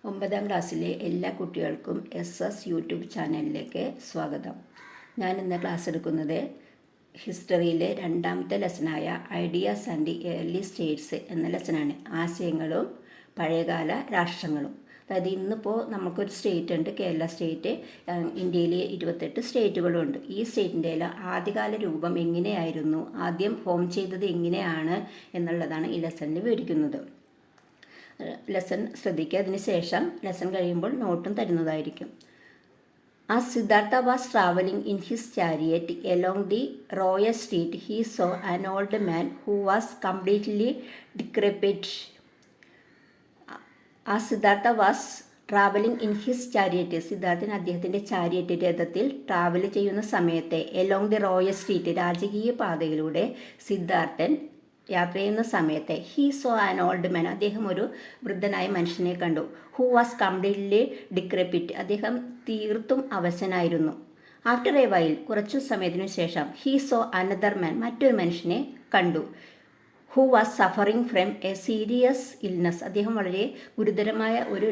9ാം ക്ലാസ്സിലെ എല്ലാ കുട്ടികൾക്കും എസ് യൂട്യൂബ് ചാനലിലേക്ക് സ്വാഗതം. ഞാൻ ഇന്ന് ക്ലാസ് എടുക്കുന്നത് ഹിസ്റ്ററിയിലെ 2ാമത്തെ ലെസനായ ഐഡിയാസ് ആൻഡ് ഏർലി സ്റ്റേറ്റ്സ് എന്ന ലെസനാണ്. ആശയങ്ങളും പഴയകാല രാഷ്ട്രങ്ങളും. അതായത് ഇന്നിപ്പോൾ നമുക്കൊരു സ്റ്റേറ്റ് ഉണ്ട്, കേരള സ്റ്റേറ്റ്. ഇന്ത്യയിൽ 28 സ്റ്റേറ്റുകളുണ്ട്. ഈ സ്റ്റേറ്റിൻ്റെ ആദ്യകാല രൂപം എങ്ങനെയായിരുന്നു, ആദ്യം ഫോം ചെയ്തത് എങ്ങനെയാണ് എന്നുള്ളതാണ് ഈ ലെസണിൽ വിവരിക്കുന്നത്. ലെസൺ ശ്രദ്ധിക്കുക. അതിനുശേഷം ലെസൺ കഴിയുമ്പോൾ നോട്ടും തരുന്നതായിരിക്കും. As Siddhartha was traveling in his chariot along the royal street, he saw an old man who was completely decrepit. As Siddhartha was travelling in his chariot, Siddharthan അദ്ദേഹത്തിൻ്റെ ചാരിയറ്റ് രഥത്തിൽ ട്രാവൽ ചെയ്യുന്ന സമയത്തെ along the royal street, രാജകീയ പാതയിലൂടെ സിദ്ധാർത്ഥൻ യാത്ര ചെയ്യുന്ന സമയത്തെ he so an old man, അദ്ദേഹം ഒരു വൃദ്ധനായ മനുഷ്യനെ കണ്ടു. ഹൂ വാസ് കംപ്ലീറ്റ്ലി ഡിക്രപിറ്റ്, അദ്ദേഹം തീർത്തും അവശനായിരുന്നു. ആഫ്റ്റർ എ വൈൽ, കുറച്ചു സമയത്തിനു ശേഷം ഹീ സോ അനദർ മാൻ, മറ്റൊരു മനുഷ്യനെ കണ്ടു. Who was suffering from A serious illness, അദ്ദേഹം വളരെ ഗുരുതരമായ ഒരു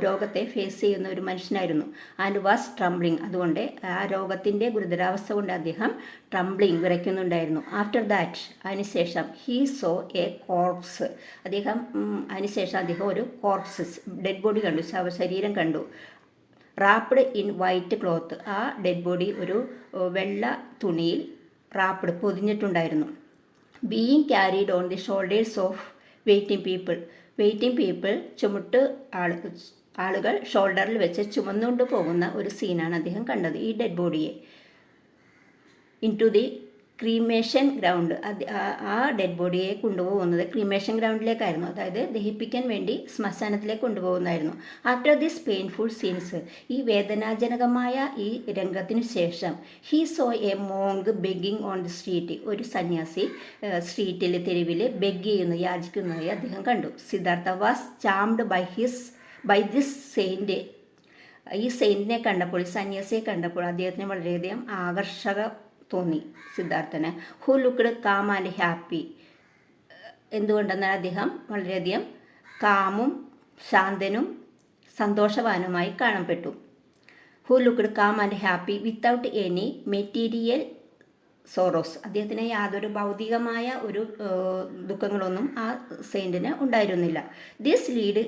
രോഗത്തെ ഫേസ് ചെയ്യുന്ന ഒരു മനുഷ്യനായിരുന്നു. ആൻഡ് വാസ് ട്രംബ്ലിങ്, അതുകൊണ്ട് ആ രോഗത്തിൻ്റെ ഗുരുതരാവസ്ഥ കൊണ്ട് അദ്ദേഹം ട്രംബ്ലിങ് വിറയ്ക്കുന്നുണ്ടായിരുന്നു. ആഫ്റ്റർ ദാറ്റ്, അതിനുശേഷം ഹീ സോ എ കോർപ്സ്, അതിനുശേഷം അദ്ദേഹം ഒരു കോർപ്സ്, ഡെഡ് ബോഡി കണ്ടു, ശരീരം കണ്ടു. റാപ്ഡ് ഇൻ വൈറ്റ് ക്ലോത്ത്, ആ ഡെഡ് ബോഡി ഒരു വെള്ള തുണിയിൽ റാപ്ഡ് പൊതിഞ്ഞിട്ടുണ്ടായിരുന്നു. Being carried on the shoulders of waiting people, ആളുകൾ ഷോൾഡറിൽ വെച്ച് ചുമന്നുകൊണ്ട് പോകുന്ന ഒരു സീനാണ് അദ്ദേഹം കണ്ടത്. ഈ ഡെഡ് ബോഡിയെ into the cremation ground, ആ ഡെഡ് ബോഡിയെ കൊണ്ടുപോകുന്നത് ക്രീമേഷൻ ഗ്രൗണ്ടിലേക്കായിരുന്നു, അതായത് ദഹിപ്പിക്കാൻ വേണ്ടി ശ്മശാനത്തിലേക്ക് കൊണ്ടുപോകുന്നതായിരുന്നു. ആഫ്റ്റർ ദിസ് പെയിൻഫുൾ സീൻസ്, ഈ വേദനാജനകമായ ഈ രംഗത്തിനു ശേഷം he saw a monk begging on the street, ഒരു സന്യാസി സ്ട്രീറ്റിൽ, തെരുവിൽ ബെഗ് ചെയ്യുന്നു, യാചിക്കുന്നതായി അദ്ദേഹം കണ്ടു. Siddhartha was charmed by this saint, ഈ സെയിൻറ്റിനെ കണ്ടപ്പോൾ, ഈ സന്യാസിയെ കണ്ടപ്പോൾ അദ്ദേഹത്തിന് വളരെയധികം ആകർഷക തോന്നി സിദ്ധാർത്ഥന്. Who looked calm and happy, എന്തുകൊണ്ടെന്നാൽ അദ്ദേഹം വളരെയധികം കാമും ശാന്തനും സന്തോഷവാനുമായി കാണപ്പെട്ടു. Who looked calm and happy without any material sorrows, അദ്ദേഹത്തിന് യാതൊരു ഭൗതികമായ ഒരു ദുഃഖങ്ങളൊന്നും ആ സെയിൻറ്റിന് ഉണ്ടായിരുന്നില്ല. This lead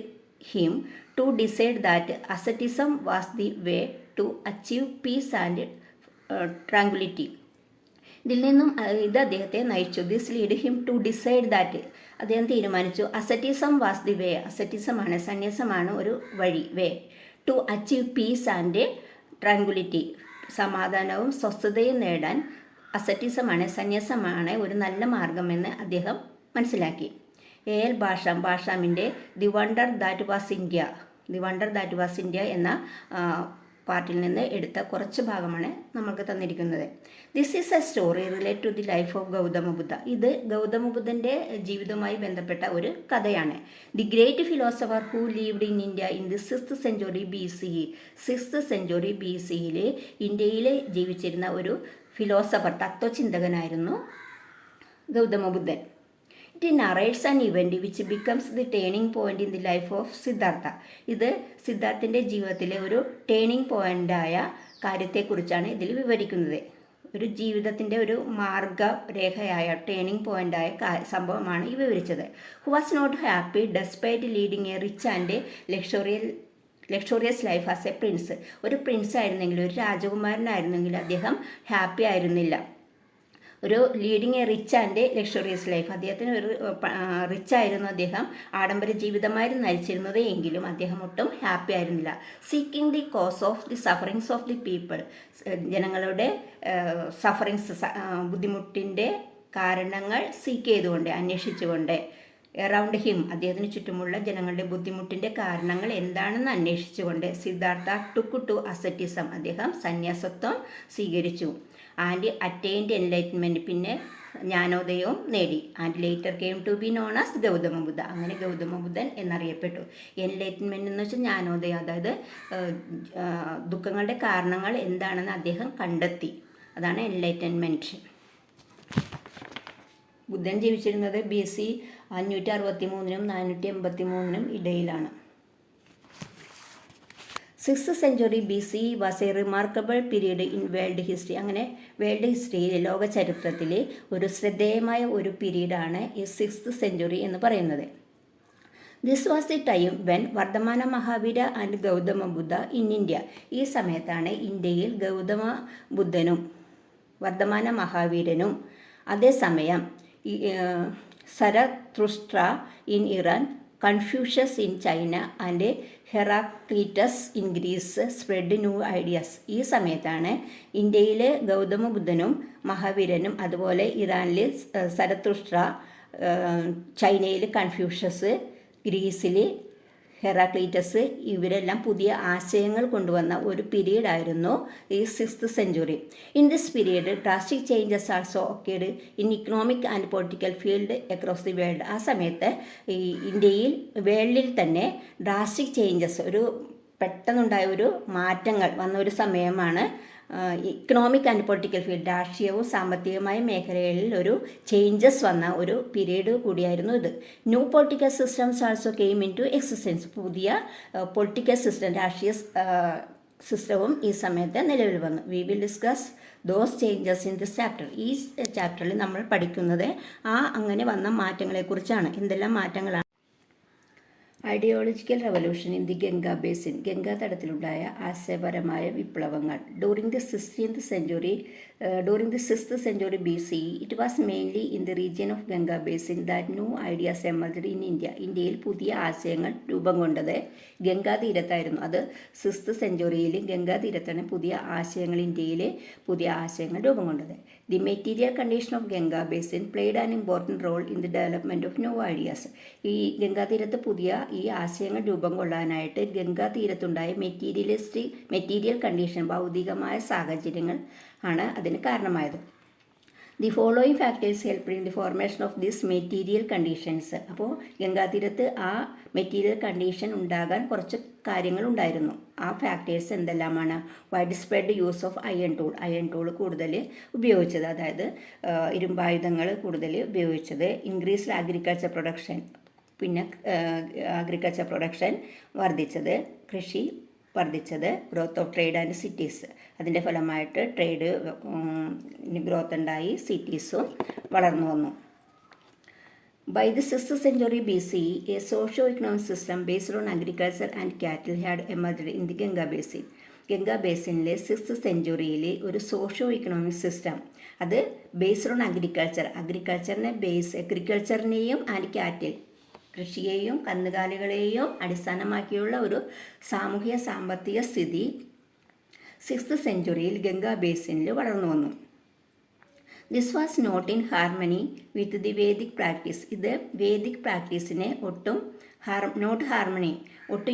him to decide that asceticism was the way to achieve peace and tranquillity, ഇതിൽ നിന്നും ഇത് അദ്ദേഹത്തെ നയിച്ചു. This lead him to decide that, അദ്ദേഹം തീരുമാനിച്ചു അസറ്റിസം വാസ് ദി വേ, അസറ്റിസമാണ്, സന്യാസമാണ് ഒരു വഴി, way to achieve peace and tranquility, സമാധാനവും സ്വസ്ഥതയും നേടാൻ അസറ്റിസമാണ്, സന്യാസമാണ് ഒരു നല്ല മാർഗമെന്ന് അദ്ദേഹം മനസ്സിലാക്കി. എൽ ഭാഷാമിൻ്റെ the wonder that was India എന്ന പാർട്ടിൽ നിന്ന് എടുത്ത കുറച്ച് ഭാഗമാണ് നമുക്ക് തന്നിരിക്കുന്നത്. This is a story relate to the life of Gautama Buddha, ഇത് ഗൗതമ ബുദ്ധൻ്റെ ജീവിതവുമായി ബന്ധപ്പെട്ട ഒരു കഥയാണ്. The great philosopher who lived in India in the 6th century BCE, 6th century BCEയിൽ ഇന്ത്യയിൽ ജീവിച്ചിരുന്ന ഒരു ഫിലോസഫർ, തത്വചിന്തകനായിരുന്നു ഗൗതമ ബുദ്ധൻ. It narrates an event which becomes the turning point in the life of Siddhartha, ഇത് സിദ്ധാർത്ഥൻ്റെ ജീവിതത്തിലെ ഒരു ടേണിംഗ് പോയിൻ്റായ കാര്യത്തെക്കുറിച്ചാണ് ഇതിൽ വിവരിക്കുന്നത്. ഒരു ജീവിതത്തിൻ്റെ ഒരു മാർഗരേഖയായ ടേണിംഗ് പോയിൻ്റായ സംഭവമാണ് ഈ വിവരിച്ചത്. Who was not happy despite leading a rich and luxurious life as a prince, ഒരു പ്രിൻസ് ആയിരുന്നെങ്കിലും, ഒരു രാജകുമാരനായിരുന്നെങ്കിലും അദ്ദേഹം ഹാപ്പി ആയിരുന്നില്ല. ഒരു leading a rich and luxurious life, അദ്ദേഹത്തിന് ഒരു റിച്ച് ആയിരുന്നു, അദ്ദേഹം ആഡംബര ജീവിതമായിരുന്നു നയിച്ചിരുന്നത്, എങ്കിലും അദ്ദേഹം ഒട്ടും ഹാപ്പി ആയിരുന്നില്ല. Seeking the cause of the sufferings of the people, ജനങ്ങളുടെ സഫറിങ്സ്, ബുദ്ധിമുട്ടിൻ്റെ കാരണങ്ങൾ സീക്ക് ചെയ്തുകൊണ്ട്, അന്വേഷിച്ചുകൊണ്ട്. എറൗണ്ട് ഹിം, അദ്ദേഹത്തിന് ചുറ്റുമുള്ള ജനങ്ങളുടെ ബുദ്ധിമുട്ടിൻ്റെ കാരണങ്ങൾ എന്താണെന്ന് അന്വേഷിച്ചുകൊണ്ട്. സിദ്ധാർത്ഥ ടുക്ക് ടു അസറ്റിസം, അദ്ദേഹം സന്യാസത്വം സ്വീകരിച്ചു. ആൻഡ് അറ്റൈൻഡ് എൻലൈറ്റ്മെൻറ്റ്, പിന്നെ ജ്ഞാനോദയവും നേടി. And later came to be known as Gautama Buddha, അങ്ങനെ ഗൗതമ ബുദ്ധൻ എന്നറിയപ്പെട്ടു. എൻലൈറ്റ്മെൻറ്റ് എന്ന് വെച്ചാൽ ജ്ഞാനോദയം, അതായത് ദുഃഖങ്ങളുടെ കാരണങ്ങൾ എന്താണെന്ന് അദ്ദേഹം കണ്ടെത്തി, അതാണ് എൻലൈറ്റൻമെൻറ്റ്. ബുദ്ധൻ ജീവിച്ചിരുന്നത് BC 563 483 ഇടയിലാണ്. 6th century BC was A remarkable period in world history. അങ്ങനെ വേൾഡ് ഹിസ്റ്ററിയിൽ ലോക ചരിത്രത്തിൽ ഒരു ശ്രദ്ധേയമായ ഒരു പീരീഡാണ് ഈ 6th century എന്ന് പറയുന്നത്. This was the time when Vardhamana Mahavira and Gautama Buddha in India. ഈ സമയത്താണ് ഇന്ത്യയിൽ ഗൗതമ ബുദ്ധനും വർദ്ധമാന മഹാവീരനും അതേസമയം Zarathustra in Iran, Confucius in China and Heraclitus in Greece spread new ideas. ഈ സമയത്താണ് ഇന്ത്യയിലെ ഗൗതമ ബുദ്ധനും മഹാവീരനും അതുപോലെ ഇറാനിൽ സരതുഷ്ട്ര, ചൈനയിൽ കൺഫ്യൂഷ്യസ്, ഗ്രീസിൽ ഹെറാക്ലീറ്റസ് ഇവരെല്ലാം പുതിയ ആശയങ്ങൾ കൊണ്ടുവന്ന ഒരു പീരീഡായിരുന്നു ഈ 6th century. In this period drastic changes also ഒക്കേഡ് in economic and political field across the world. ആ സമയത്ത് ഈ ഇന്ത്യയിൽ വേൾഡിൽ തന്നെ ഡ്രാസ്റ്റിക് ചേഞ്ചസ്, ഒരു പെട്ടെന്നുണ്ടായ ഒരു മാറ്റങ്ങൾ വന്ന ഒരു സമയമാണ് ഇക്കണോമിക് ആൻഡ് പൊളിറ്റിക്കൽ ഫീൽഡ്, രാഷ്ട്രീയവും സാമ്പത്തികമായ മേഖലകളിൽ ഒരു ചേഞ്ചസ് വന്ന ഒരു പീരീഡ് കൂടിയായിരുന്നു ഇത്. New political systems also came into existence. പുതിയ പൊളിറ്റിക്കൽ സിസ്റ്റം, രാഷ്ട്രീയ സിസ്റ്റവും ഈ സമയത്ത് നിലവിൽ വന്നു. We will discuss those changes in this chapter. ഈ ചാപ്റ്ററിൽ നമ്മൾ പഠിക്കുന്നത് അങ്ങനെ വന്ന മാറ്റങ്ങളെക്കുറിച്ചാണ്. എന്തെല്ലാം മാറ്റങ്ങളാണ്? Ideological revolution in the Ganga basin. Ganga തടത്തിലുണ്ടായ ആശയപരമായ വിപ്ലവങ്ങൾ. During the 6th century BC, it was mainly in the region of Ganga Basin that new ideas emerged in India. ഇന്ത്യയിൽ പുതിയ ആശയങ്ങൾ രൂപം കൊണ്ടത് ഗംഗാ തീരത്തായിരുന്നു. അത് 6th century ഗംഗാ തീരത്താണ് പുതിയ ആശയങ്ങൾ, ഇന്ത്യയിലെ പുതിയ ആശയങ്ങൾ രൂപം കൊണ്ടത്. The material condition of Ganga basin played an important role in the development of new ideas. ഈ ഗംഗാ തീരത്ത് പുതിയ ഈ ആശയങ്ങൾ രൂപം കൊള്ളാനായിട്ട് ഗംഗാ തീരത്തുണ്ടായ മെറ്റീരിയൽ കണ്ടീഷൻ, ഭൗതികമായ സാഹചര്യങ്ങൾ ആണ് അതിന് കാരണമായത്. The following factors help in the formation of this material conditions. അപ്പോൾ ഗംഗാതീരത്ത് ആ മെറ്റീരിയൽ കണ്ടീഷൻ ഉണ്ടാകാൻ കുറച്ച് കാര്യങ്ങൾ ഉണ്ടായിരുന്നു. ആ ഫാക്ടേഴ്സ് എന്തെല്ലാമാണ്? Wide spread use of iron tool കൂടുതൽ ഉപയോഗിച്ചത്, അതായത് ഇരുമ്പായുധങ്ങൾ കൂടുതൽ ഉപയോഗിച്ചത്. ഇൻക്രീസ്ഡ് അഗ്രികൾച്ചർ പ്രൊഡക്ഷൻ, പിന്നെ അഗ്രികൾച്ചർ പ്രൊഡക്ഷൻ വർദ്ധിച്ചത്, കൃഷി വർദ്ധിച്ചത്. Growth of trade and cities, അതിൻ്റെ ഫലമായിട്ട് ട്രേഡ് ഗ്രോത്ത് ഉണ്ടായി, സിറ്റീസും വളർന്നു വന്നു. By the 6th century BC, a socio economic system based on agriculture and cattle had emerged in the Ganga basin. Ganga ബേസിനിലെ 6th century ഒരു സോഷ്യോ ഇക്കണോമിക് സിസ്റ്റം, അത് based on അഗ്രികൾച്ചറിനെ അഗ്രികൾച്ചറിനെയും and കാറ്റിൽ, കൃഷിയെയും കന്നുകാലികളെയും അടിസ്ഥാനമാക്കിയുള്ള ഒരു സാമൂഹിക സാമ്പത്തിക സ്ഥിതി 6th century ഗംഗാ ബേസിനിൽ വളർന്നു വന്നു. This was not in harmony with the Vedic practice. ഇത് വേദിക് പ്രാക്ടീസിനെ ഒട്ടും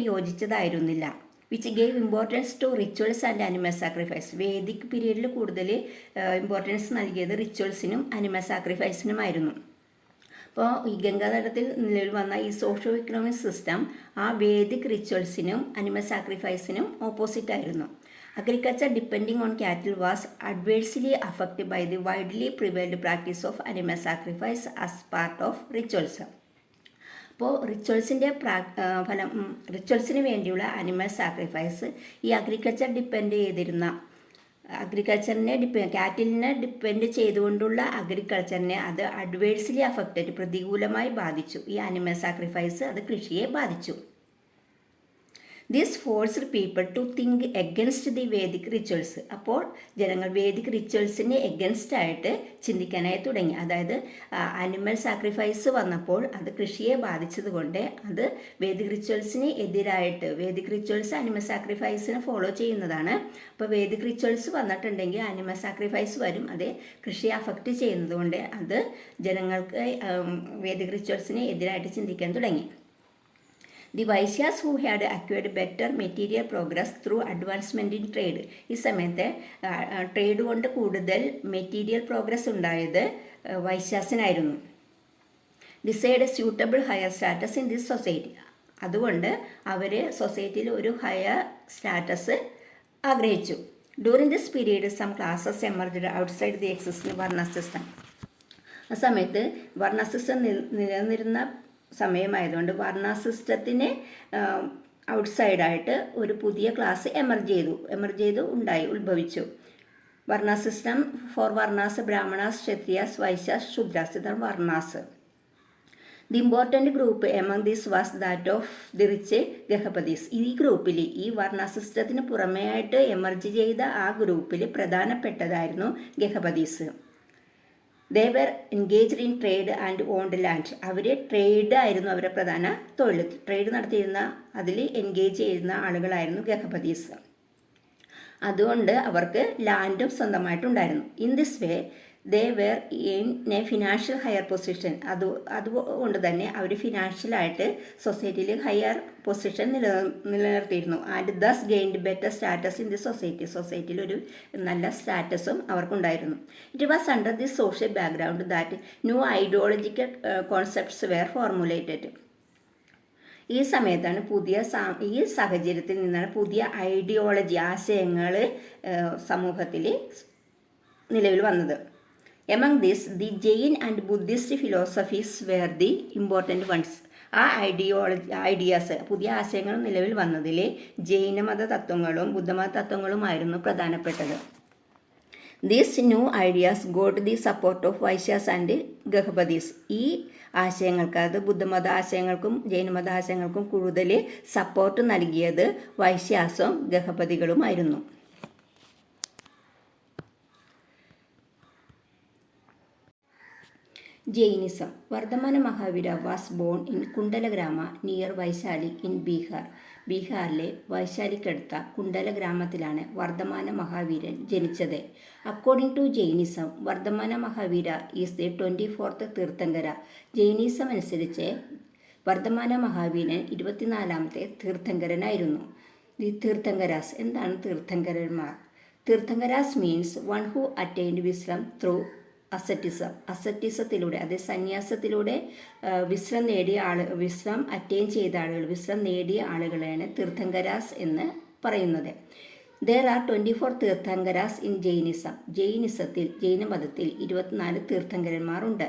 യോജിച്ചതായിരുന്നില്ല. Which gave importance to rituals and animal sacrifice. Vedic പീരീഡിൽ കൂടുതൽ ഇമ്പോർട്ടൻസ് നൽകിയത് റിച്വൽസിനും അനിമൽ സാക്രിഫൈസിനുമായിരുന്നു. അപ്പോൾ ഈ ഗംഗാതടത്തിൽ നിലവിൽ വന്ന ഈ സോഷ്യോ ഇക്കണോമിക് സിസ്റ്റം ആ വേദിക് റിച്വൽസിനും അനിമൽ സാക്രിഫൈസിനും ഓപ്പോസിറ്റ് ആയിരുന്നു. Agriculture depending on cattle was adversely affected by the widely prevailed practice of animal sacrifice as part of rituals. അപ്പോൾ റിച്വൽസിന് വേണ്ടിയുള്ള അനിമൽ സാക്രിഫൈസ് ഈ കാറ്റിലിനെ ഡിപ്പെൻഡ് ചെയ്തുകൊണ്ടുള്ള അഗ്രികൾച്ചറിനെ അത് അഡ്വേഴ്സ്ലി അഫക്റ്റഡ്, പ്രതികൂലമായി ബാധിച്ചു. ഈ അനിമൽ സാക്രിഫൈസ് അത് കൃഷിയെ ബാധിച്ചു. This forced people to think against the Vedic rituals. അപ്പോൾ ജനങ്ങൾ വേദിക് റിച്വൽസിന് എഗൻസ്റ്റ് ആയിട്ട് ചിന്തിക്കാനായി തുടങ്ങി. അതായത് അനിമൽ സാക്രിഫൈസ് വന്നപ്പോൾ അത് കൃഷിയെ ബാധിച്ചതുകൊണ്ട് അത് വേദിക് റിച്വൽസിന് എതിരായിട്ട്, വേദിക് റിച്വൽസ് അനിമൽ സാക്രിഫൈസിനെ ഫോളോ ചെയ്യുന്നതാണ്. അപ്പോൾ വേദിക് റിച്വൽസ് വന്നിട്ടുണ്ടെങ്കിൽ അനിമൽ സാക്രിഫൈസ് വരും. അത് കൃഷിയെ അഫക്റ്റ് ചെയ്യുന്നത് കൊണ്ട് അത് ജനങ്ങൾക്ക് വേദിക് റിച്വൽസിന് എതിരായിട്ട് ചിന്തിക്കാൻ തുടങ്ങി. The Vaishyas who had acquired better material progress through advancement in trade. ഈ സമയത്ത് ട്രേഡ് കൊണ്ട് കൂടുതൽ മെറ്റീരിയൽ പ്രോഗ്രസ് ഉണ്ടായത് വൈശ്യാസിനായിരുന്നു. Decide a suitable higher status in this society. അതുകൊണ്ട് അവർ സൊസൈറ്റിയിൽ ഒരു ഹയർ സ്റ്റാറ്റസ് ആഗ്രഹിച്ചു. During this period some classes emerged outside the existing varna system. ആ സമയത്ത് വർണ്ണ സിസ്റ്റം നിലനിന്നിരുന്ന സമയമായതുകൊണ്ട് വർണ്ണ സിസ്റ്റത്തിന് ഔട്ട്സൈഡായിട്ട് ഒരു പുതിയ ക്ലാസ് എമർജ് ചെയ്തു ഉത്ഭവിച്ചു. Varna system four varnas, Brahmanas, Kshatriyas, Vaishyas, Shudras. ഇതാണ് varnas. The important group among these was that of the rich gahapatis. ഈ ഗ്രൂപ്പിൽ, ഈ വർണ്ണ സിസ്റ്റത്തിന് പുറമേ ആയിട്ട് എമർജ് ചെയ്ത ആ ഗ്രൂപ്പിൽ പ്രധാനപ്പെട്ടതായിരുന്നു gahapatis. They were engaged in trade and owned land. അവർ ട്രേഡ് ആയിരുന്നു അവരുടെ പ്രധാന തൊഴിൽ. ട്രേഡ് നടത്തിയിരുന്ന, അതിൽ എൻഗേജ് ചെയ്യുന്ന ആളുകളായിരുന്നു ഗഹപതീസ്. അതുകൊണ്ട് അവർക്ക് ലാൻഡും സ്വന്തമായിട്ടുണ്ടായിരുന്നു. In this way they were in a financial higher position. അതുകൊണ്ട് തന്നെ അവർ ഫിനാൻഷ്യലായിട്ട് സൊസൈറ്റിയിൽ ഹയർ പൊസിഷൻ നിലനിർത്തിയിരുന്നു. And thus gained better status in the society. സൊസൈറ്റിയിൽ ഒരു നല്ല സ്റ്റാറ്റസും അവർക്കുണ്ടായിരുന്നു. It was under the social background that new ideological concepts were formulated. ഈ സമയത്താണ് ഈ സാഹചര്യത്തിൽ നിന്നാണ് പുതിയ ഐഡിയോളജി, ആശയങ്ങൾ സമൂഹത്തിൽ നിലവിൽ വന്നത്. Among this the Jain and Buddhist philosophies were the important ones. ആ ഐഡിയാസ്, പുതിയ ആശയങ്ങൾ നിലവിൽ വന്നതിൽ ജൈനമത തത്വങ്ങളും ബുദ്ധമത തത്വങ്ങളുമായിരുന്നു പ്രധാനപ്പെട്ടത്. These new ideas got the support of Vaishyas and gahapatis. ഈ ആശയങ്ങൾക്ക്, അത് ബുദ്ധമത ആശയങ്ങൾക്കും ജൈനമത ആശയങ്ങൾക്കും കൂടുതൽ സപ്പോർട്ട് നൽകിയത് വൈശ്യാസും ഗഹപതികളുമായിരുന്നു. Jainism. Vardhamana Mahavira was born in Kundalagrama near Vaishali in Bihar. ബീഹാറിലെ വൈശാലിക്കടുത്ത കുണ്ടല ഗ്രാമത്തിലാണ് വർദ്ധമാന മഹാവീരൻ ജനിച്ചത്. According to Jainism, Vardhamana Mahavira is the 24th tirthankara. Jainism അനുസരിച്ച് വർദ്ധമാന മഹാവീരൻ 24ാമത്തെ തീർത്ഥങ്കരനായിരുന്നു. ദി തീർത്ഥങ്കരാസ്. എന്താണ് തീർത്ഥങ്കരന്മാർ? Tirthankaras means one who attained wisdom through അസറ്റിസത്തിലൂടെ, അത് സന്യാസത്തിലൂടെ വിശ്രം അറ്റൈൻ ചെയ്ത ആളുകൾ, വിശ്രം നേടിയ ആളുകളെയാണ് തീർത്ഥങ്കരാസ് എന്ന് പറയുന്നത്. There are 24 tirthankaras in Jainism. ജൈനമതത്തിൽ 24 തീർത്ഥങ്കരന്മാരുണ്ട്.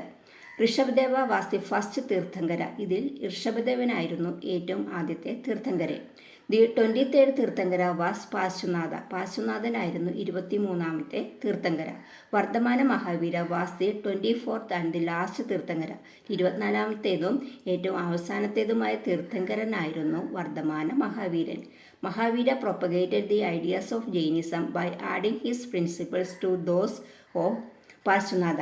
Rishabhadeva was the first tirthankara. ഇതിൽ ഋഷഭദേവനായിരുന്നു ഏറ്റവും ആദ്യത്തെ തീർത്ഥങ്കരൻ. The 23rd tirthankara was Parshvanatha. പാർശ്വനാഥനായിരുന്നു 23ാമത്തെ tirthankara. Vardhamana Mahavira was the 24th and the last tirthankara. 24ാമത്തേതും ഏറ്റവും അവസാനത്തേതുമായ തീർത്ഥങ്കരനായിരുന്നു വർദ്ധമാന മഹാവീരൻ. Mahavira propagated the ideas of Jainism by adding his principles to those of Parshvanatha.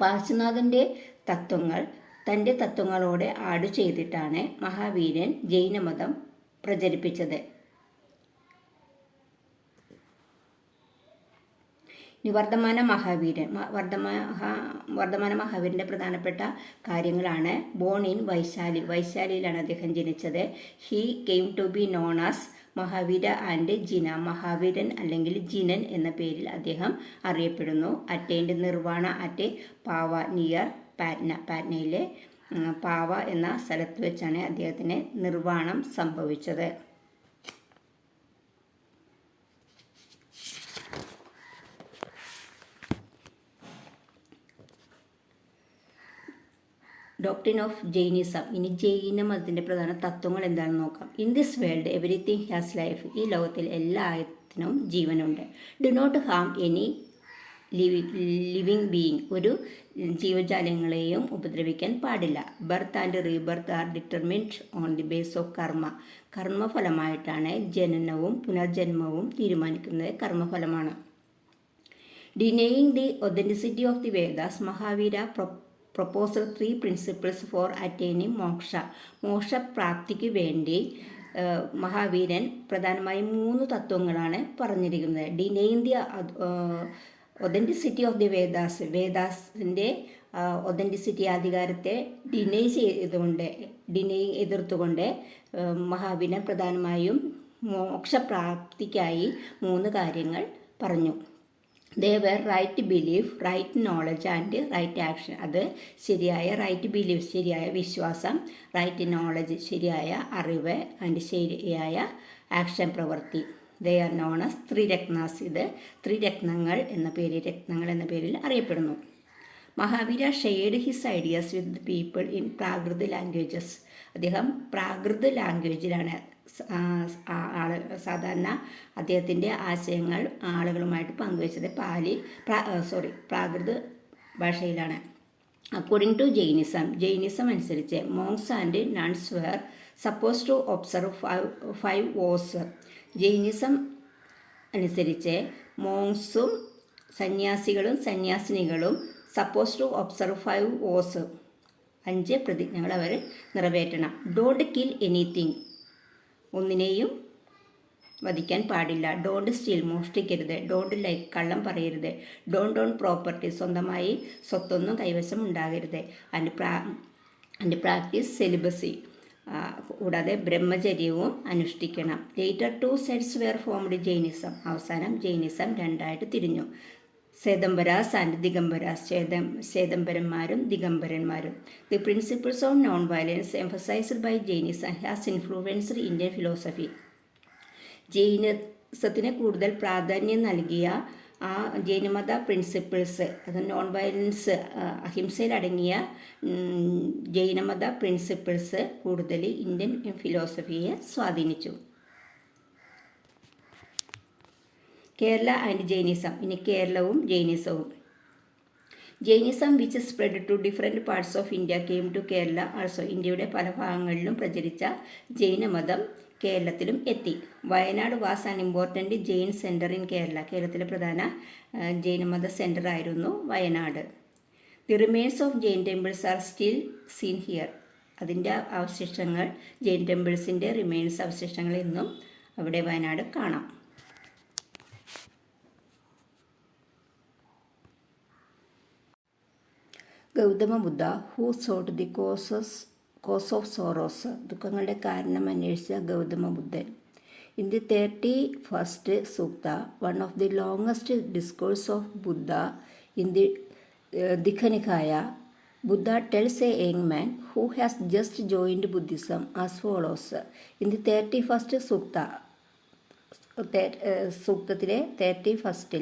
പാർശ്വനാഥൻ്റെ തത്വങ്ങൾ തൻ്റെ തത്വങ്ങളോടെ ആഡ് ചെയ്തിട്ടാണ് മഹാവീരൻ ജൈനമതം പ്രചരിപ്പിച്ചത്. വർദ്ധമാന മഹാവീരൻ. വർദ്ധമാന മഹാവീരൻ്റെ പ്രധാനപ്പെട്ട കാര്യങ്ങളാണ്: ബോൺ ഇൻ വൈശാലി. വൈശാലിയിലാണ് അദ്ദേഹം ജനിച്ചത്. He came to be known as Mahavira and Jina. മഹാവീരൻ അല്ലെങ്കിൽ ജിനൻ എന്ന പേരിൽ അദ്ദേഹം അറിയപ്പെടുന്നു. Attained nirvana at Pava near Patna. പാറ്റ്നയിലെ പാവ എന്ന സ്ഥലത്ത് വെച്ചാണ് അദ്ദേഹത്തിന് നിർവാണം സംഭവിച്ചത്. Doctrine of Jainism. ഇനി ജൈന മതത്തിൻ്റെ പ്രധാന തത്വങ്ങൾ എന്താണെന്ന് നോക്കാം. In this world everything has life. ഈ ലോകത്തിൽ എല്ലാത്തിനും ജീവനുണ്ട്. Do not harm any living being. ഒരു ജീവജാലങ്ങളെയും ഉപദ്രവിക്കാൻ പാടില്ല. Birth and rebirth are determined on the base of karma. കർമ്മഫലമായിട്ടാണ് ജനനവും പുനർജന്മവും തീരുമാനിക്കുന്നത്. കർമ്മഫലമാണ്. Denying the authenticity of the Vedas, Mahavira proposal 3 principles for attaining moksha. മോക്ഷപ്രാപ്തിക്ക് വേണ്ടി മഹാവീരൻ പ്രധാനമായും 3 തത്വങ്ങളാണ് പറഞ്ഞിരിക്കുന്നത്. Denying the authenticity of the Vedas. വേദാസിൻ്റെ ഒതൻറ്റിസിറ്റി, അധികാരത്തെ എതിർത്തുകൊണ്ട് മഹാവീരൻ പ്രധാനമായും മോക്ഷപ്രാപ്തിക്കായി 3 കാര്യങ്ങൾ പറഞ്ഞു. They were right belief, right knowledge and right action. അത് ശരിയായ റൈറ്റ് ബിലീഫ്, ശരിയായ വിശ്വാസം, റൈറ്റ് നോളജ്, ശരിയായ അറിവ്, ആൻഡ് ശരിയായ ആക്ഷൻ, പ്രവൃത്തി. They are known as triratnas. ഇത് ത്രിരത്നങ്ങൾ എന്ന പേരിൽ അറിയപ്പെടുന്നു. Mahavira shared his ideas with people in Prakrit languages. അദ്ദേഹം പ്രാകൃത് ലാംഗ്വേജിലാണ് സാധാരണ അദ്ദേഹത്തിൻ്റെ ആശയങ്ങൾ ആളുകളുമായിട്ട് പങ്കുവച്ചത്. പ്രാകൃത് ഭാഷയിലാണ്. അക്കോർഡിംഗ് ടു ജൈനിസം അനുസരിച്ച് monks and nuns were suppose to observe 5 vows. Jainism അനുസരിച്ച് മോങ്സും സന്യാസികളും സന്യാസിനികളും സപ്പോസ് ടു ഒബ്സർവ് 5 വോസ്, 5 പ്രതിജ്ഞകൾ അവർ നിറവേറ്റണം. ഡോണ്ട് കിൽ എനിത്തിങ്, ഒന്നിനെയും വധിക്കാൻ പാടില്ല. ഡോണ്ട് സ്റ്റീൽ, മോഷ്ടിക്കരുത്. ഡോണ്ട് ലൈക്ക്, കള്ളം പറയരുത്. ഡോണ്ട് ഓൺ പ്രോപ്പർട്ടി, സ്വന്തമായി സ്വത്തൊന്നും കൈവശം ഉണ്ടാകരുത്. ആൻഡ് പ്രാക്ടീസ് സെലിബസി, കൂടാതെ ബ്രഹ്മചര്യവും അനുഷ്ഠിക്കണം. Later 2 sects were formed Jainism. അവസാനം ജൈനിസം 2ആയിട്ട് തിരിഞ്ഞു. സേതംബരാസ് ആൻഡ് ദിഗംബരാസ്, സേതംബരന്മാരും ദിഗംബരന്മാരും. The principles of non violence emphasized by Jainism has influenced Indian philosophy. ജൈനിസത്തിന് കൂടുതൽ പ്രാധാന്യം നൽകിയ ആ ജൈനമത പ്രിൻസിപ്പിൾസ്, അത് നോൺ വയലൻസ്, അഹിംസയിലടങ്ങിയ ജൈനമത പ്രിൻസിപ്പിൾസ് കൂടുതൽ ഇന്ത്യൻ ഫിലോസഫിയെ സ്വാധീനിച്ചു. കേരള ആൻഡ് ജൈനിസം. ഇനി കേരളവും ജൈനിസവും. Jainism which spread to different parts of India came to Kerala also. ഇന്ത്യയുടെ പല ഭാഗങ്ങളിലും പ്രചരിച്ച ജൈനമതം കേരളത്തിലും എത്തി. Wayanad was an important Jain centre in Kerala. കേരളത്തിലെ പ്രധാന ജൈനമത സെൻറ്റർ ആയിരുന്നു Wayanad. The remains of Jain temples are still seen here. അതിൻ്റെ അവശിഷ്ടങ്ങൾ, ജെയിൻ ടെമ്പിൾസിൻ്റെ റിമെയിൻസ് അവശിഷ്ടങ്ങൾ ഇന്നും അവിടെ വയനാട് കാണാം. Gautama Buddha who sought the cause of sorrows. ദുഃഖങ്ങളുടെ കാരണം അന്വേഷിച്ച ഗൗതമ ബുദ്ധൻ. In the 31st Sukta, one of the longest discourse of Buddha in the Digha Nikaya, Buddha tells a young man who has just joined Buddhism as follows. In the 31st Sukta, സൂക്തത്തിലെ 31st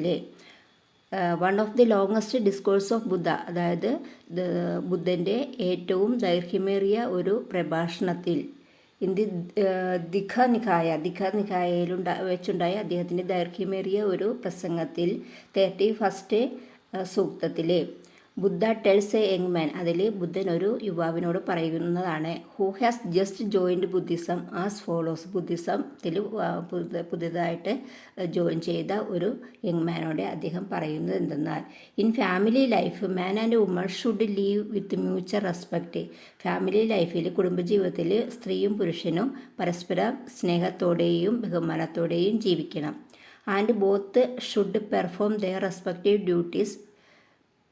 one of the longest discourse of Buddha, അതായത് ബുദ്ധൻ്റെ ഏറ്റവും ദൈർഘ്യമേറിയ ഒരു പ്രഭാഷണത്തിൽ, India ദിഖനികായയിൽ വെച്ചുണ്ടായ അദ്ദേഹത്തിൻ്റെ ദൈർഘ്യമേറിയ ഒരു പ്രസംഗത്തിൽ 31st സൂക്തത്തിലെ Buddha tells a young man, അതിൽ ബുദ്ധൻ ഒരു യുവാവിനോട് പറയുന്നതാണ്, who has just joined Buddhism as follows. ബുദ്ധിസത്തിൽ പുതിയതായിട്ട് ജോയിൻ ചെയ്ത ഒരു യങ് മാനോട് അദ്ദേഹം പറയുന്നത് എന്തെന്നാൽ, in family life man and woman should live with mutual respect. Family ലൈഫിൽ, കുടുംബജീവിതത്തിൽ സ്ത്രീയും പുരുഷനും പരസ്പര സ്നേഹത്തോടെയും ബഹുമാനത്തോടെയും ജീവിക്കണം. And both should perform their respective duties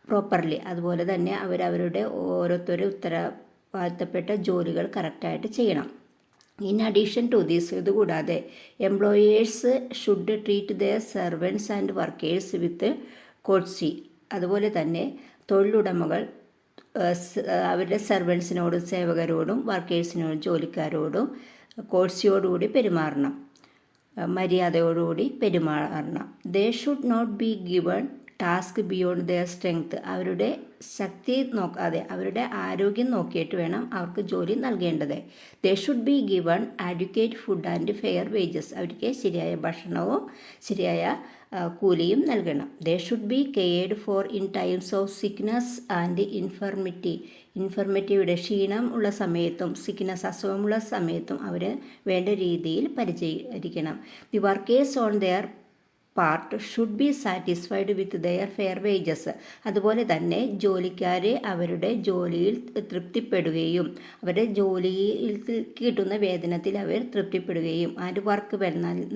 properly. അതുപോലെ തന്നെ അവരവരുടെ ഓരോരുത്തരും ഉത്തരവാദിത്തപ്പെട്ട ജോലികൾ കറക്റ്റായിട്ട് ചെയ്യണം. ഇൻ അഡീഷൻ ടു ദീസ്, ഇതുകൂടാതെ employers should treat their servants and workers with courtesy. അതുപോലെ തന്നെ തൊഴിലുടമകൾ അവരുടെ സെർവൻസിനോടും സേവകരോടും വർക്കേഴ്സിനോടും ജോലിക്കാരോടും കോഴ്സിയോടുകൂടി പെരുമാറണം, മര്യാദയോടുകൂടി പെരുമാറണം. They should not be given task beyond their strength. അവരുടെ ശക്തി നോക്കാതെ അവരുടെ ആരോഗ്യം നോക്കിയിട്ട് വേണം അവർക്ക് ജോലി നൽകേണ്ടത്. They should be given adequate food and fair wages. അവർക്ക് ശരിയായ ഭക്ഷണവും ശരിയായ കൂലിയും നൽകണം. They should be cared for in times of sickness and infirmity. ഇൻഫർമിറ്റിയുടെ ക്ഷീണം ഉള്ള സമയത്തും സിക്നസ് അസുഖമുള്ള സമയത്തും അവർ വേണ്ട രീതിയിൽ പരിചരിക്കണം. The workers on their part should be satisfied with their fair wages. അതുപോലെ തന്നെ ജോലിക്കാർ അവരുടെ ജോലിയിൽ തൃപ്തിപ്പെടുകയും അവരുടെ ജോലിയിൽ കിട്ടുന്ന വേതനത്തിൽ അവർ തൃപ്തിപ്പെടുകയും ആൻഡ് വർക്ക്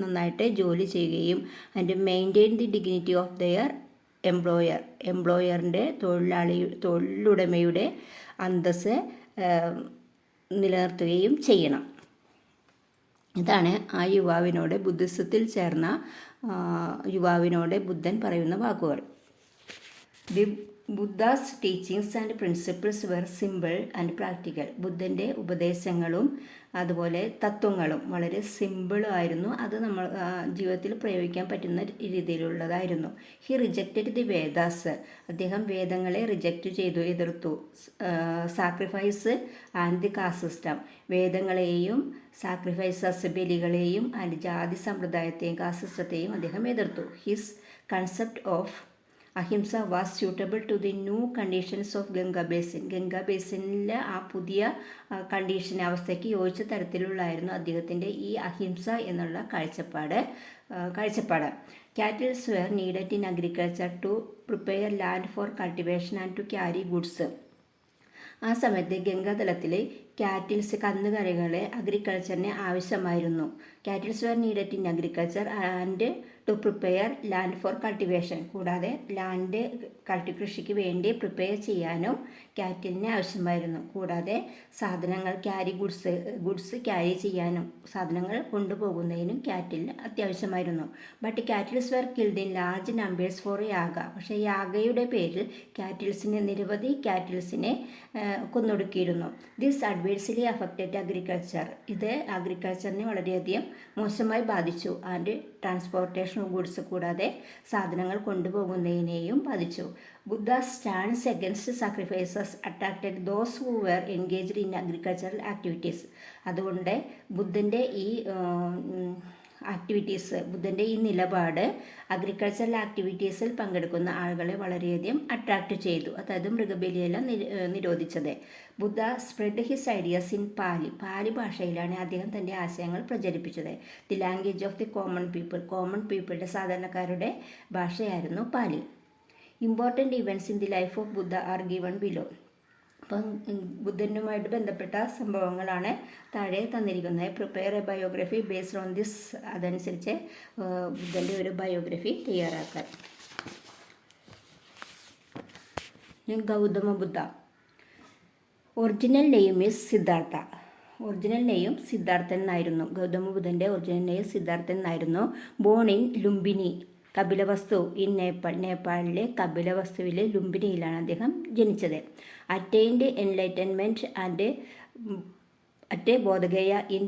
നന്നായിട്ട് ജോലി ചെയ്യുകയും and maintain the dignity of their എംപ്ലോയറിൻ്റെ തൊഴിലുടമയുടെ അന്തസ്സ് നിലനിർത്തുകയും ചെയ്യണം. ഇതാണ് ആ യുവാവിനോട്, ബുദ്ധിസത്തിൽ ചേർന്ന യുവാവിനോട് ബുദ്ധൻ പറയുന്ന വാക്കുകൾ. The Buddha's teachings and principles were simple and practical. ബുദ്ധൻ്റെ ഉപദേശങ്ങളും അതുപോലെ തത്വങ്ങളും വളരെ സിമ്പിളായിരുന്നു. അത് നമ്മൾ ജീവിതത്തിൽ പ്രയോഗിക്കാൻ പറ്റുന്ന രീതിയിലുള്ളതായിരുന്നു. He rejected the Vedas. അദ്ദേഹം വേദങ്ങളെ റിജക്റ്റ് ചെയ്തു, എതിർത്തു. Sacrifice and the caste system. വേദങ്ങളെയും സാക്രിഫൈസസ് ബലികളെയും ആൻഡ് ജാതി സമ്പ്രദായത്തെയും കാസ്റ്റ് സിസ്റ്റത്തെയും അദ്ദേഹം എതിർത്തു. His concept of ahimsa was suitable to the new conditions of Ganga basin. Ganga ബേസിനിലെ ആ പുതിയ കണ്ടീഷൻ അവസ്ഥയ്ക്ക് യോജിച്ച തരത്തിലുള്ളായിരുന്നു അദ്ദേഹത്തിൻ്റെ ഈ അഹിംസ എന്നുള്ള കാഴ്ചപ്പാട്. Cattles were needed in agriculture to prepare land for cultivation and to carry goods. ആ സമയത്ത് ഗംഗാതലത്തിൽ കാറ്റിൽസ് കന്നുകാലികളെ അഗ്രികൾച്ചറിന് ആവശ്യമായിരുന്നു. Cattles were needed in agriculture and to prepare land for cultivation. കൂടാതെ ലാൻഡ് കൃഷിക്ക് വേണ്ടി പ്രിപ്പയർ ചെയ്യാനും കാറ്റിലിന് ആവശ്യമായിരുന്നു. കൂടാതെ സാധനങ്ങൾ ഗുഡ്സ് ക്യാരി ചെയ്യാനും സാധനങ്ങൾ കൊണ്ടുപോകുന്നതിനും കാറ്റിലിന് അത്യാവശ്യമായിരുന്നു. But cattles were killed in large numbers for yaga. പക്ഷേ യാഗയുടെ പേരിൽ നിരവധി കാറ്റിൽസിനെ കൊന്നൊടുക്കിയിരുന്നു. This adversely affected agriculture. ഇത് അഗ്രികൾച്ചറിനെ വളരെയധികം മോശമായി ബാധിച്ചു. And transportation of goods. കൂടാതെ സാധനങ്ങൾ കൊണ്ടുപോകുന്നതിനെയും ബാധിച്ചു. Buddha stands against sacrifices attracted those who were engaged in agricultural activities. അതുകൊണ്ട് ബുദ്ധൻ്റെ ഈ നിലപാട് അഗ്രികൾച്ചറൽ ആക്ടിവിറ്റീസിൽ പങ്കെടുക്കുന്ന ആളുകളെ വളരെയധികം അട്രാക്റ്റ് ചെയ്തു. അതായത് മൃഗബലിയെല്ലാം നിരോധിച്ചത്. Buddha spread his ideas in Pali ഭാഷയിലാണ് അദ്ദേഹം തൻ്റെ ആശയങ്ങൾ പ്രചരിപ്പിച്ചത്. The language of the common പീപ്പിളുടെ സാധാരണക്കാരുടെ ഭാഷയായിരുന്നു Pali. Important events in the life of Buddha are given below. അപ്പം ബുദ്ധനുമായിട്ട് ബന്ധപ്പെട്ട സംഭവങ്ങളാണ് താഴെ തന്നിരിക്കുന്നത്. Prepare a biography based on this. അതനുസരിച്ച് ബുദ്ധൻ്റെ ഒരു ബയോഗ്രഫി തയ്യാറാക്കാൻ. Gautama Buddha. Original name is Siddhartha. Original name സിദ്ധാർത്ഥൻ എന്നായിരുന്നു. ഗൗതമ ബുദ്ധൻ്റെ ഒറിജിനൽ നെയിം സിദ്ധാർത്ഥൻ എന്നായിരുന്നു. Born in Lumbini Kapilavastu in നേപ്പാളിലെ കപിലവസ്തുവിലെ ലുംബിനിയിലാണ് അദ്ദേഹം ജനിച്ചത്. Attained enlightenment at Bodhgaya in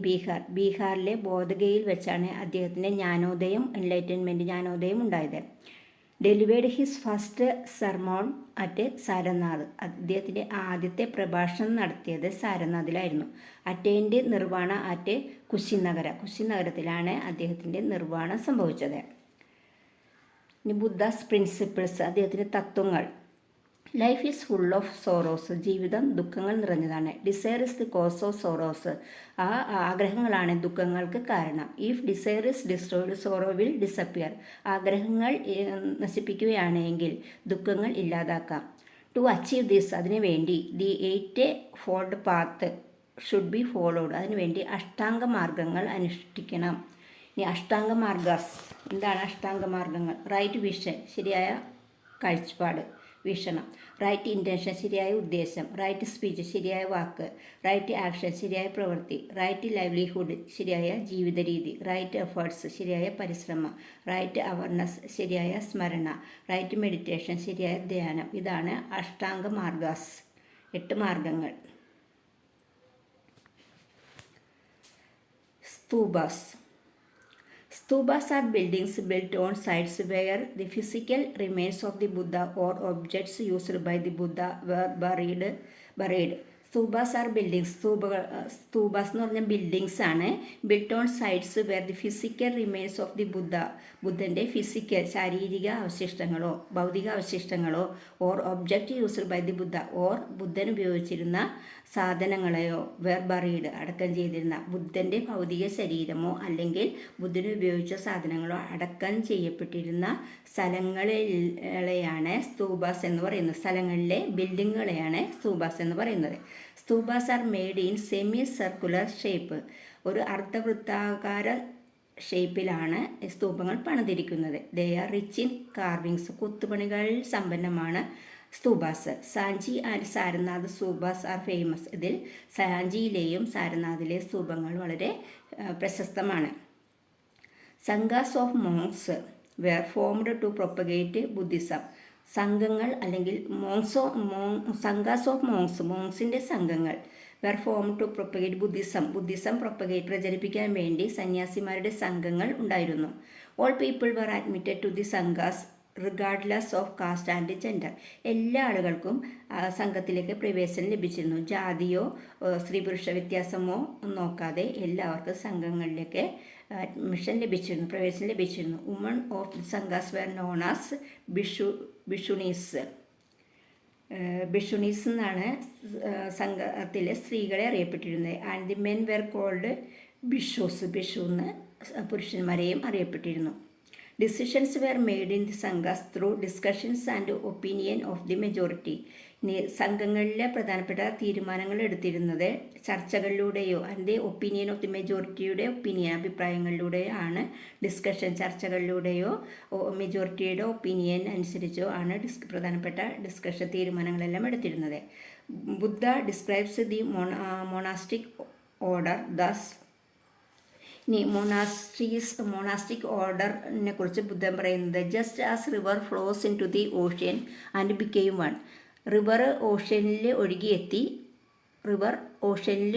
ബീഹാറിലെ ബോധഗയയിൽ വെച്ചാണ് അദ്ദേഹത്തിൻ്റെ ജ്ഞാനോദയം ഉണ്ടായത്. Delivered his first sermon at Sarnath. അദ്ദേഹത്തിൻ്റെ ആദ്യത്തെ പ്രഭാഷണം നടത്തിയത് സാരനാഥിലായിരുന്നു. അറ്റൈൻഡ് നിർവ്വാണ അറ്റ് കുശിനഗരത്തിലാണ് അദ്ദേഹത്തിൻ്റെ നിർവ്വാണം സംഭവിച്ചത്. ഇനി ബുദ്ധാസ് പ്രിൻസിപ്പിൾസ്, അദ്ദേഹത്തിൻ്റെ തത്വങ്ങൾ. Life is full of sorrows. ജീവിതം ദുഃഖങ്ങൾ നിറഞ്ഞതാണ്. Desire is the cause of sorrows. ആ ആഗ്രഹങ്ങളാണ് ദുഃഖങ്ങൾക്ക് കാരണം. If desire is destroyed sorrow will disappear. ആഗ്രഹങ്ങൾ നശിപ്പിക്കുകയാണെങ്കിൽ ദുഃഖങ്ങൾ ഇല്ലാതാക്കാം. ടു അച്ചീവ് ദിസ്, അതിനുവേണ്ടി the 8 fold path should be followed. അതിനുവേണ്ടി അഷ്ടാംഗ മാർഗങ്ങൾ അനുഷ്ഠിക്കണം. ഇനി അഷ്ടാംഗ മാർഗാസ്. എന്താണ് അഷ്ടാംഗ മാർഗങ്ങൾ? റൈറ്റ് വിഷൻ, ശരിയായ കാഴ്ചപ്പാട്, വീക്ഷണം. റൈറ്റ് ഇൻറ്റൻഷൻ, ശരിയായ ഉദ്ദേശം. റൈറ്റ് സ്പീച്ച്, ശരിയായ വാക്ക്. റൈറ്റ് ആക്ഷൻ, ശരിയായ പ്രവൃത്തി. റൈറ്റ് ലൈവ്ലിഹുഡ്, ശരിയായ ജീവിത രീതി. റൈറ്റ് എഫേർട്സ്, ശരിയായ പരിശ്രമം. റൈറ്റ് അവയർനെസ്, ശരിയായ സ്മരണ. റൈറ്റ് മെഡിറ്റേഷൻ, ശരിയായ ധ്യാനം. ഇതാണ് അഷ്ടാംഗ മാർഗാസ്, 8 മാർഗങ്ങൾ. Stupas are buildings built on sites where the physical remains of the Buddha or objects used by the Buddha were buried. Stupas are buildings. Stupas എന്ന് പറഞ്ഞാൽ ബിൽഡിങ്സ് ആണ്. Built on sites where the physical remains of the ബുദ്ധൻ്റെ physical ശാരീരിക അവശിഷ്ടങ്ങളോ ഭൗതിക അവശിഷ്ടങ്ങളോ or object used by the Buddha or ബുദ്ധൻ ഉപയോഗിച്ചിരുന്ന സാധനങ്ങളെയോ വെർ ബറീഡ് അടക്കം ചെയ്തിരുന്ന ബുദ്ധൻ്റെ ഭൗതിക ശരീരമോ അല്ലെങ്കിൽ ബുദ്ധൻ ഉപയോഗിച്ച സാധനങ്ങളോ അടക്കം ചെയ്യപ്പെട്ടിരുന്ന സ്ഥലങ്ങളെയാണ് സ്തൂപാസ് എന്ന് പറയുന്നത്. സ്ഥലങ്ങളിലെ ബിൽഡിങ്ങുകളെയാണ് സ്തൂപാസ് എന്ന് പറയുന്നത്. Stupas are made in semi circular shape. ഒരു അർദ്ധവൃത്താകാര ഷേപ്പിലാണ് സ്തൂപങ്ങൾ പണിതിരിക്കുന്നത്. They are rich in carvings. കൊത്തുപണികളിൽ സമ്പന്നമാണ് stupas. Sanchi and Sarnath stupas are famous. ഇതിൽ സാഞ്ചിയിലെയും സാരനാഥിലെ സ്തൂപങ്ങൾ വളരെ പ്രശസ്തമാണ്. Sanghas of monks were formed to propagate Buddhism. സംഘങ്ങൾ അല്ലെങ്കിൽ സംഘാസ് ഓഫ് മോങ്സിൻ്റെ സംഘങ്ങൾ were form to propagate Buddhism പ്രചരിപ്പിക്കാൻ വേണ്ടി സന്യാസിമാരുടെ സംഘങ്ങൾ ഉണ്ടായിരുന്നു. All people were admitted to the sanghas regardless of cast and gender. എല്ലാ ആളുകൾക്കും സംഘത്തിലേക്ക് പ്രവേശനം ലഭിച്ചിരുന്നു. ജാതിയോ സ്ത്രീ പുരുഷ വ്യത്യാസമോ നോക്കാതെ എല്ലാവർക്കും സംഘങ്ങളിലേക്ക് പ്രവേശനം ലഭിച്ചിരുന്നു. Woman of the sanghas were known as bhikshunis എന്നാണ് സംഘത്തിലെ സ്ത്രീകളെ അറിയപ്പെട്ടിരുന്നത്. And the men were called bhikshu എന്ന് പുരുഷന്മാരെയും അറിയപ്പെട്ടിരുന്നു. Decisions were made in the sanghas through discussions and opinion of the majority. സംഘങ്ങളിലെ പ്രധാനപ്പെട്ട തീരുമാനങ്ങൾ എടുത്തിരുന്നത് ചർച്ചകളിലൂടെയോ ആൻഡ് ഒപ്പീനിയൻ ഓഫ് ദി മെജോറിറ്റിയുടെ അഭിപ്രായങ്ങളിലൂടെയോ ആണ്. ചർച്ചകളിലൂടെയോ മെജോറിറ്റിയുടെ ഒപ്പീനിയൻ അനുസരിച്ചോ ആണ് പ്രധാനപ്പെട്ട തീരുമാനങ്ങളെല്ലാം എടുത്തിരുന്നത്. Buddha describes the monastic order thus. ഇനി മൊണാസ്റ്റിക് ഓർഡറിനെ കുറിച്ച് ബുദ്ധൻ പറയുന്നത്, just as river flows into the ocean and became one. River ഓഷ്യനിൽ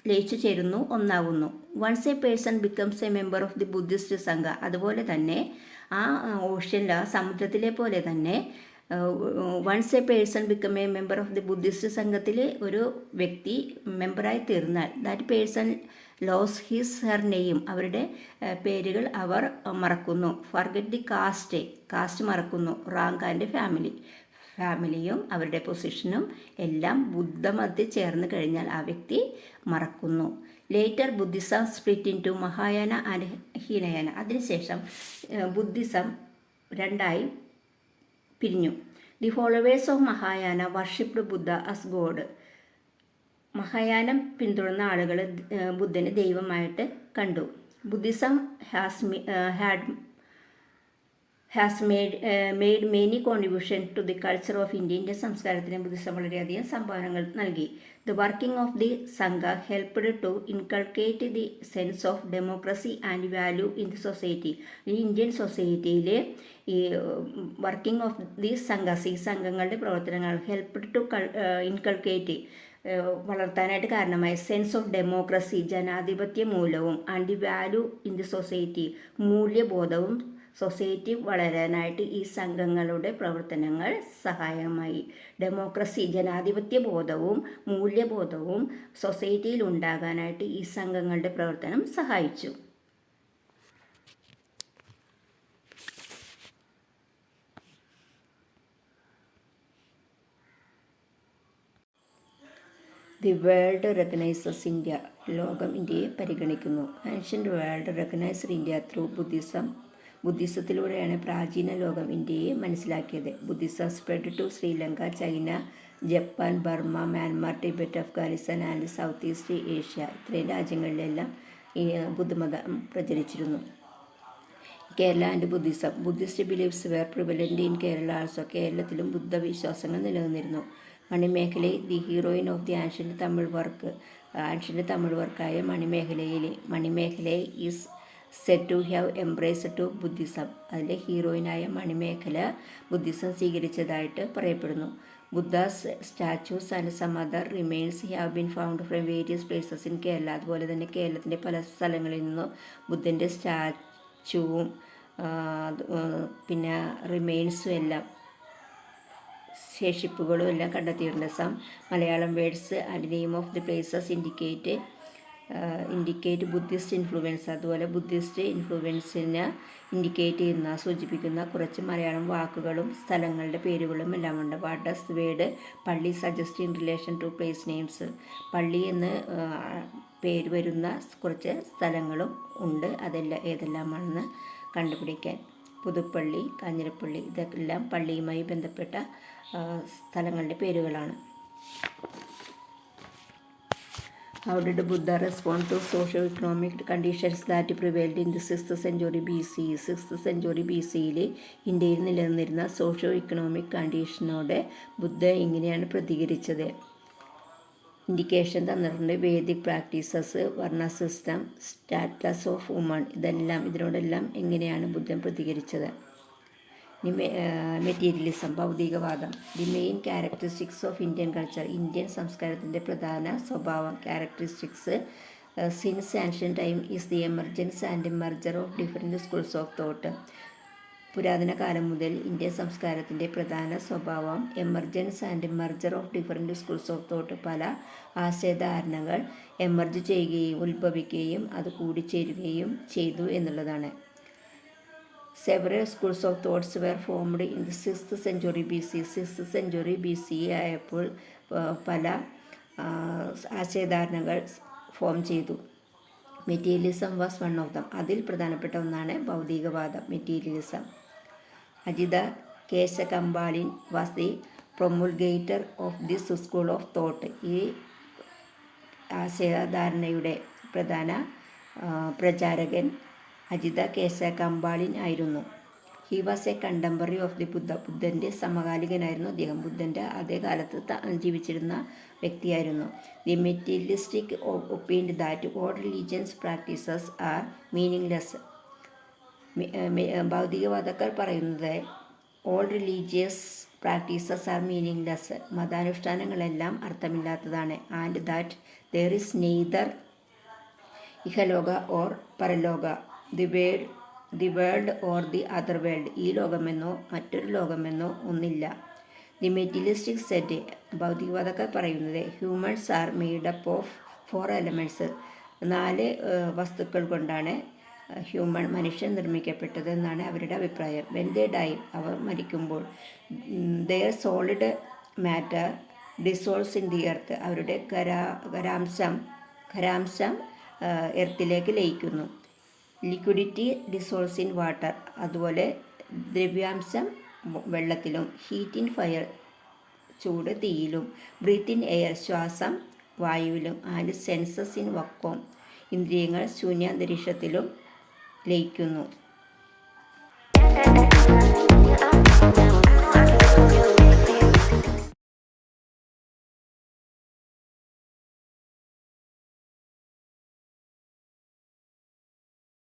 ലയിച്ചു ചേരുന്നു, ഒന്നാകുന്നു. Once a person becomes a member of the Buddhist Sangha. അതുപോലെ തന്നെ ആ ഓഷ്യനിൽ സമുദ്രത്തിലെ പോലെ തന്നെ once a person become a member of the Buddhist സംഘത്തിൽ ഒരു വ്യക്തി മെമ്പറായി തീർന്നാൽ that person lose her name. അവരുടെ പേരുകൾ അവർ മറക്കുന്നു. ഫർഗെറ്റ് ദി കാസ്റ്റ് മറക്കുന്നു. റാങ്ക് ആൻഡ് ഫാമിലിയും അവരുടെ പൊസിഷനും എല്ലാം ബുദ്ധമതത്തിൽ ചേർന്ന് കഴിഞ്ഞാൽ ആ വ്യക്തി മറക്കുന്നു. Later Buddhism split into Mahayana and Hinayana. അതിനുശേഷം ബുദ്ധിസം രണ്ടായി പിരിഞ്ഞു. The followers of Mahayana worshipped Buddha as god. മഹായാനം പിന്തുടർന്ന ആളുകൾ ബുദ്ധനെ ദൈവമായിട്ട് കണ്ടു. Buddhism has made many contribution to the culture of India. Indian സംസ്കാരത്തിന് ബുദ്ധിസം വളരെയധികം സംഭാവനകൾ നൽകി. The working of the Sangha helped to inculcate the sense of democracy and value in the society. ഈ ഇന്ത്യൻ സൊസൈറ്റിയിൽ ഈ വർക്കിംഗ് ഓഫ് ദി സംഘാസ്, ഈ സംഘങ്ങളുടെ പ്രവർത്തനങ്ങൾ ഹെൽപ്ഡ് ടു ഇൻകൾക്കേറ്റ് വളർത്താനായിട്ട് കാരണമായ സെൻസ് ഓഫ് ഡെമോക്രസി, ജനാധിപത്യ മൂലവും, and the value in the society, മൂല്യബോധവും സൊസൈറ്റി വളരാനായിട്ട് ഈ സംഘങ്ങളുടെ പ്രവർത്തനങ്ങൾ സഹായകമായി. ഡെമോക്രസി, ജനാധിപത്യ ബോധവും മൂല്യബോധവും സൊസൈറ്റിയിൽ ഉണ്ടാകാനായിട്ട് ഈ സംഘങ്ങളുടെ പ്രവർത്തനം സഹായിച്ചു. The world recognises India. ലോകം ഇന്ത്യയെ പരിഗണിക്കുന്നു. Ancient world recognised India through ബുദ്ധിസത്തിലൂടെയാണ് പ്രാചീന ലോകം ഇന്ത്യയെ മനസ്സിലാക്കിയത്. Buddhism spread to Sri Lanka, China, Japan, Burma, Myanmar, Tibet, Afghanistan and south east Asia. ഇത്രയും രാജ്യങ്ങളിലെല്ലാം ഈ ബുദ്ധമതം പ്രചരിച്ചിരുന്നു. Kerala and Buddhist beliefs were prevalent in Kerala also. കേരളത്തിലും ബുദ്ധവിശ്വാസങ്ങൾ നിലനിന്നിരുന്നു. Manimekalai the heroine of the ancient Tamil വർക്കായ Manimekalai is set to have embraced to Buddhism. അതിലെ ഹീറോയിനായ മണിമേഖല ബുദ്ധിസം സ്വീകരിച്ചതായിട്ട് പറയപ്പെടുന്നു. Buddha's statues and some other remains have been found from various places in Kerala. അതുപോലെ തന്നെ കേരളത്തിൻ്റെ പല സ്ഥലങ്ങളിൽ നിന്നും ബുദ്ധൻ്റെ സ്റ്റാച്യൂവും പിന്നെ റിമെയിൻസും എല്ലാം ശേഷിപ്പുകളും എല്ലാം കണ്ടെത്തിയിട്ടുണ്ട്. Some Malayalam words and name of the places indicate Buddhist influence. അതുപോലെ ബുദ്ധിസ്റ്റ് ഇൻഫ്ലുവൻസിനെ ഇൻഡിക്കേറ്റ് ചെയ്യുന്ന സൂചിപ്പിക്കുന്ന കുറച്ച് മലയാളം വാക്കുകളും സ്ഥലങ്ങളുടെ പേരുകളും എല്ലാം ഉണ്ട്. What does word palli suggest in relation to place names. പള്ളി എന്ന് പേര് വരുന്ന കുറച്ച് സ്ഥലങ്ങളും ഉണ്ട്. ഏതെല്ലാമാണെന്ന് കണ്ടുപിടിക്കാൻ. പുതുപ്പള്ളി, കാഞ്ഞിരപ്പള്ളി, ഇതെല്ലാം പള്ളിയുമായി ബന്ധപ്പെട്ട സ്ഥലങ്ങളുടെ പേരുകളാണ്. How did Buddha respond to socio-economic conditions that prevailed in the 6th century BC? 6th century BCയിൽ ഇന്ത്യയിൽ നിലനിന്നിരുന്ന സോഷ്യോ ഇക്കണോമിക് കണ്ടീഷനോടെ ബുദ്ധ ഇങ്ങനെയാണ് പ്രതികരിച്ചത്. ഇൻഡിക്കേഷൻ തന്നിട്ടുണ്ട്. Vedic practices, varna system, status of woman, ഇതിനോടെല്ലാം എങ്ങനെയാണ് ബുദ്ധൻ പ്രതികരിച്ചത്. മെറ്റീരിയലിസം, ഭൗതികവാദം. The main characteristics of Indian culture, Indian സംസ്കാരത്തിൻ്റെ പ്രധാന സ്വഭാവം. Characteristics since ancient time is the emergence and merger of different schools of thought. പുരാതന കാലം മുതൽ ഇന്ത്യൻ സംസ്കാരത്തിൻ്റെ പ്രധാന സ്വഭാവം emergence and merger of different schools of thought. പല ആശയധാരണകൾ എമർജ് ചെയ്യുകയും ഉത്ഭവിക്കുകയും അത് കൂടിച്ചേരുകയും ചെയ്തു എന്നുള്ളതാണ്. Several schools of thoughts were formed in the 6th century BC. 6th century BC ആയപ്പോൾ പല ആശയധാരണകൾ ഫോം ചെയ്തു. Materialism was one of them. അതിൽ പ്രധാനപ്പെട്ട ഒന്നാണ് ഭൗതികവാദം, materialism. Ajita Kesakambalin was the promulgator of this school of thought. ഈ ആശയധാരണയുടെ പ്രധാന പ്രചാരകൻ അജിത കേശകമ്പാളിൻ ആയിരുന്നു. He was a contemporary of the Buddha. ബുദ്ധൻ്റെ സമകാലികനായിരുന്നു അദ്ദേഹം. ബുദ്ധൻ്റെ അതേ കാലത്ത് ജീവിച്ചിരുന്ന വ്യക്തിയായിരുന്നു. The materialistic opined that all religions practices are meaningless. ഭൗതികവാദക്കാർ പറയുന്നത് all religious practices are meaningless, മതാനുഷ്ഠാനങ്ങളെല്ലാം അർത്ഥമില്ലാത്തതാണ്. And that there is neither ഇഹലോക ഓർ പരലോക, the world or the other world, ഈ ലോകമെന്നോ മറ്റൊരു ലോകമെന്നോ ഒന്നില്ല. ദി മെറ്റീരിയലിസ്റ്റിക് സെറ്റ്, ഭൗതികവാദക്കാർ പറയുന്നത് humans are made up of 4 elements, 4 വസ്തുക്കൾ കൊണ്ടാണ് മനുഷ്യൻ നിർമ്മിക്കപ്പെട്ടത് എന്നാണ് അവരുടെ അഭിപ്രായം. വെൻ ദേ ഡൈ, അവർ മരിക്കുമ്പോൾ, their solid matter dissolves in the earth, അവരുടെ ഖരാംശം എർത്തിലേക്ക് ലയിക്കുന്നു. ലിക്വിഡിറ്റി ഡിസോൾവ്സ് ഇൻ വാട്ടർ, അതുപോലെ ദ്രവ്യാംശം വെള്ളത്തിലും. ഹീറ്റ് ഇൻ ഫയർ, ചൂട് തീയിലും. ബ്രീത്ത് ഇൻ എയർ, ശ്വാസം വായുവിലും. ആൻഡ് സെൻസസ് ഇൻ വക്വം, ഇന്ദ്രിയങ്ങൾ ശൂന്യാന്തരീക്ഷത്തിലും ലയിക്കുന്നു.